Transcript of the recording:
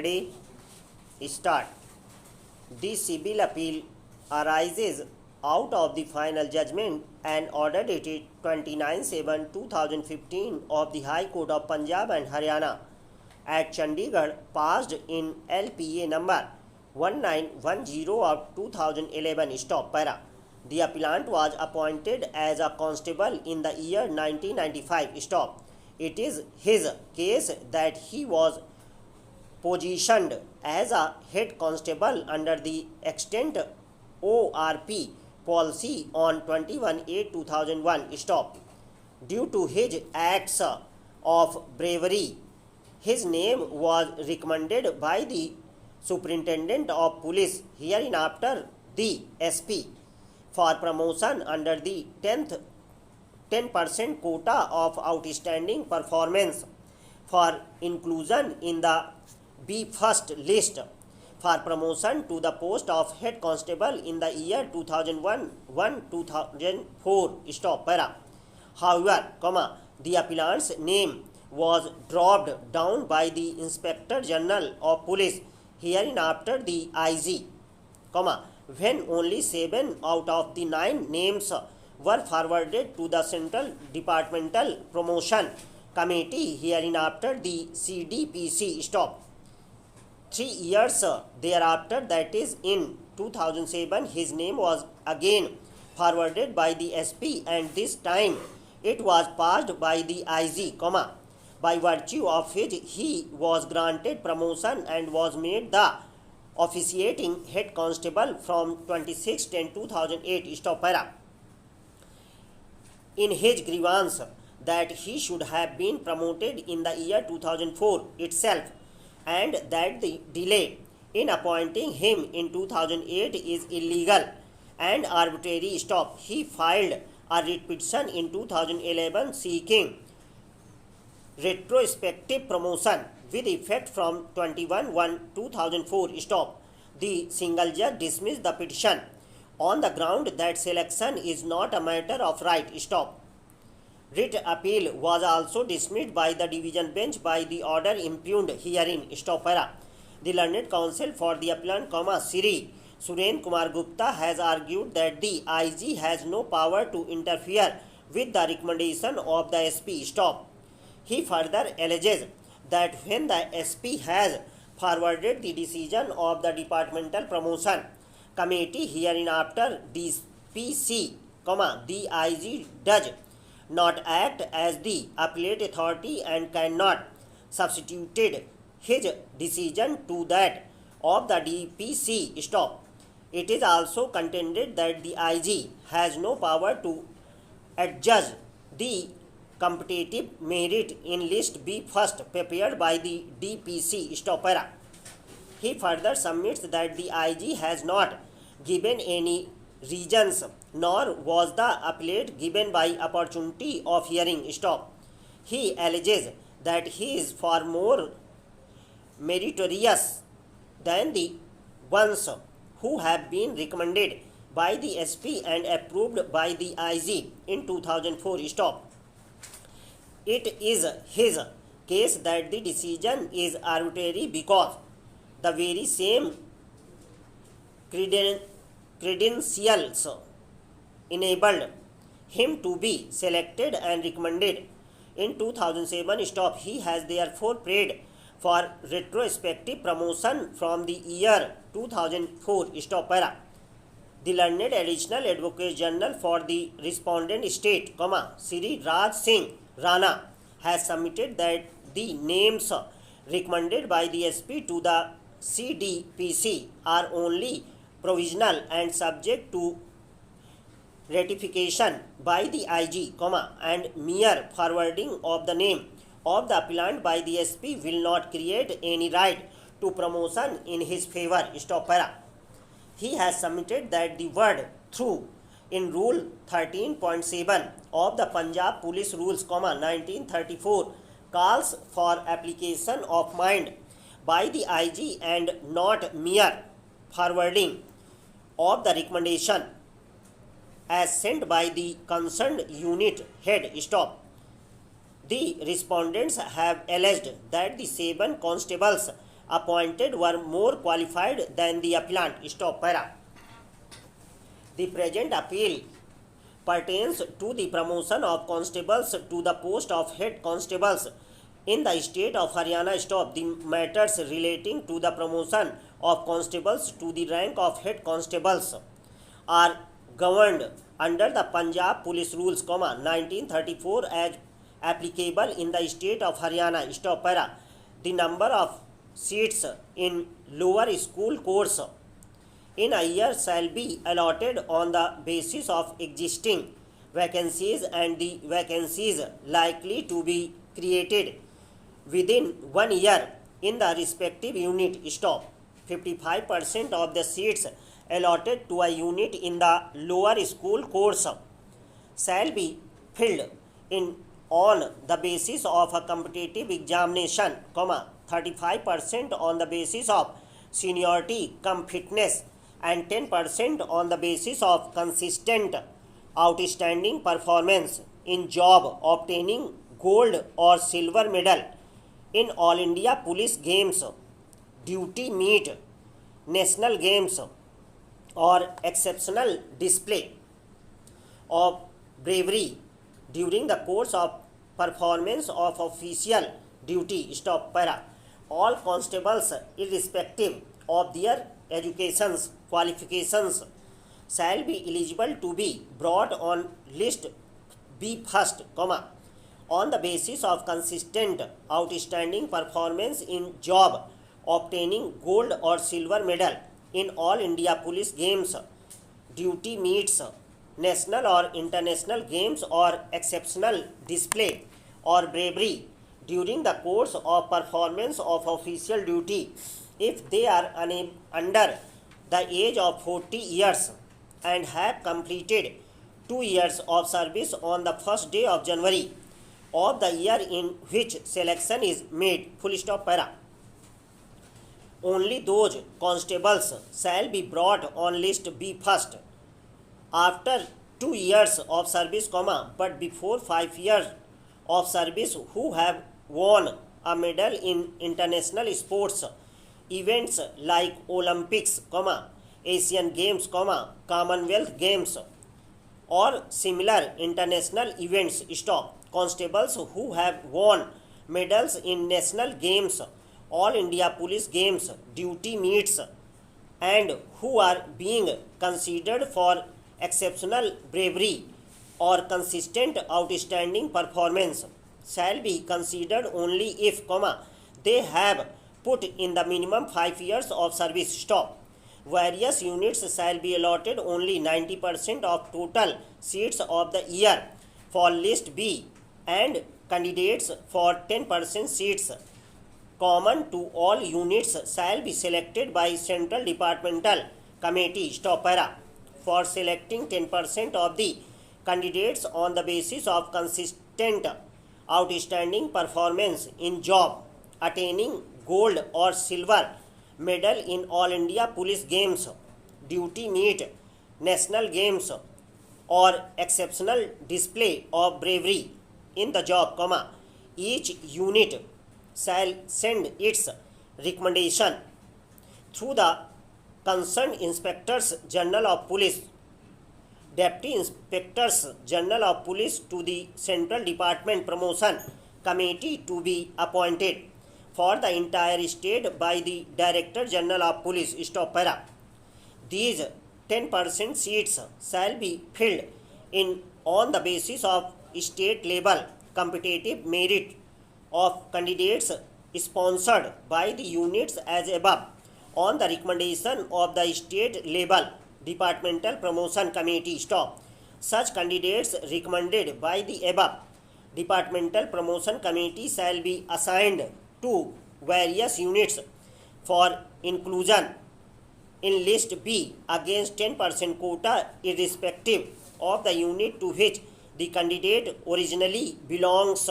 Ready? Start. The civil appeal arises out of the final judgment and order dated 29/7/2015 of the High Court of Punjab and Haryana at Chandigarh, passed in LPA number 1910 of 2011. Stop para. The appellant was appointed as a constable in the year 1995. Stop. It is his case that he was positioned as a head constable under the extant ORP policy on 21/8/2001. Stop. Due to his acts of bravery, his name was recommended by the Superintendent of Police, hereinafter the SP, for promotion under the 10% quota of outstanding performance for inclusion in the B-First list for promotion to the post of head constable in the year 2001-2004. Stop para. However, the appellant's name was dropped down by the Inspector General of Police, hereinafter the IG, when only 7 out of the 9 names were forwarded to the Central Departmental Promotion Committee, hereinafter the CDPC. Stop. 3 years thereafter, that is in 2007, his name was again forwarded by the SP, and this time it was passed by the IG, by virtue of which he was granted promotion and was made the officiating head constable from 26/10/2008. Stop para. In his grievance that he should have been promoted in the year 2004 itself, and that the delay in appointing him in 2008 is illegal and arbitrary. Stop. He filed a writ petition in 2011 seeking retrospective promotion with effect from 21/1/2004. Stop. The single judge dismissed the petition on the ground that selection is not a matter of right. Stop. Writ appeal was also dismissed by the division bench by the order impugned herein. Stop para. The learned counsel for the appellant, Sri Suren Kumar Gupta, has argued that the IG has no power to interfere with the recommendation of the SP. Stop. He further alleges that when the SP has forwarded the decision of the Departmental Promotion Committee, hereinafter the PC, the IG does not act as the appellate authority and cannot substitute his decision to that of the DPC. Stop. It is also contended that the IG has no power to adjudge the competitive merit in list B first prepared by the DPC. Stop para. He further submits that the IG has not given any reasons, nor was the appellate given by opportunity of hearing. Stop. He alleges that he is far more meritorious than the ones who have been recommended by the SP and approved by the IG in 2004. Stop. It is his case that the decision is arbitrary because the very same credentials enabled him to be selected and recommended in 2007. Stop. He has therefore prayed for retrospective promotion from the year 2004. Stop para. The learned additional advocate general for the respondent state, Sri Raj Singh Rana, has submitted that the names recommended by the SP to the CDPC are only provisional and subject to ratification by the IG, and mere forwarding of the name of the appellant by the SP will not create any right to promotion in his favor. Stop para. He has submitted that the word through in Rule 13.7 of the Punjab Police Rules, 1934 calls for application of mind by the IG and not mere forwarding of the recommendation as sent by the concerned unit head. Stop. The respondents have alleged that the 7 constables appointed were more qualified than the appellant. Stop para. The present appeal pertains to the promotion of constables to the post of head constables in the state of Haryana. Stop. The matters relating to the promotion of constables to the rank of head constables are governed under the Punjab Police Rules, 1934 as applicable in the state of Haryana. Stop para. The number of seats in lower school course in a year shall be allotted on the basis of existing vacancies and the vacancies likely to be created within 1 year in the respective unit. Stop. 55% of the seats allotted to a unit in the lower school course shall be filled in on the basis of a competitive examination, 35% on the basis of seniority cum fitness, and 10% on the basis of consistent outstanding performance in job, obtaining gold or silver medal in All India Police Games, duty meet, national games, or exceptional display of bravery during the course of performance of official duty. Stop para. All constables, irrespective of their educations, qualifications, shall be eligible to be brought on list B first, on the basis of consistent outstanding performance in job, obtaining gold or silver medal in All India Police Games, duty meets, national or international games, or exceptional display or bravery during the course of performance of official duty if they are under the age of 40 years and have completed 2 years of service on the first day of January of the year in which selection is made. Full stop para. Only those constables shall be brought on list B first after 2 years of service, but before 5 years of service who have won a medal in international sports events like Olympics, Asian Games, Commonwealth Games, or similar international events. Stop. Constables who have won medals in national games, All India Police Games, duty meets, and who are being considered for exceptional bravery or consistent outstanding performance shall be considered only if, they have put in the minimum 5 years of service. Stop. Various units shall be allotted only 90% of total seats of the year for list B and candidates for 10% seats common to all units shall be selected by Central Departmental Committee. Stop para. For selecting 10% of the candidates on the basis of consistent outstanding performance in job, attaining gold or silver medal in All India Police Games, duty meet, national games, or exceptional display of bravery in the job, each unit shall send its recommendation through the concerned Inspectors General of Police, Deputy Inspectors General of Police to the Central Department Promotion Committee to be appointed for the entire state by the Director General of Police. Stop para. These 10% seats shall be filled in on the basis of state level competitive merit of candidates sponsored by the units as above on the recommendation of the state level departmental promotion committee. Stop. Such candidates recommended by the above departmental promotion committee shall be assigned to various units for inclusion in list B against 10% quota irrespective of the unit to which the candidate originally belongs.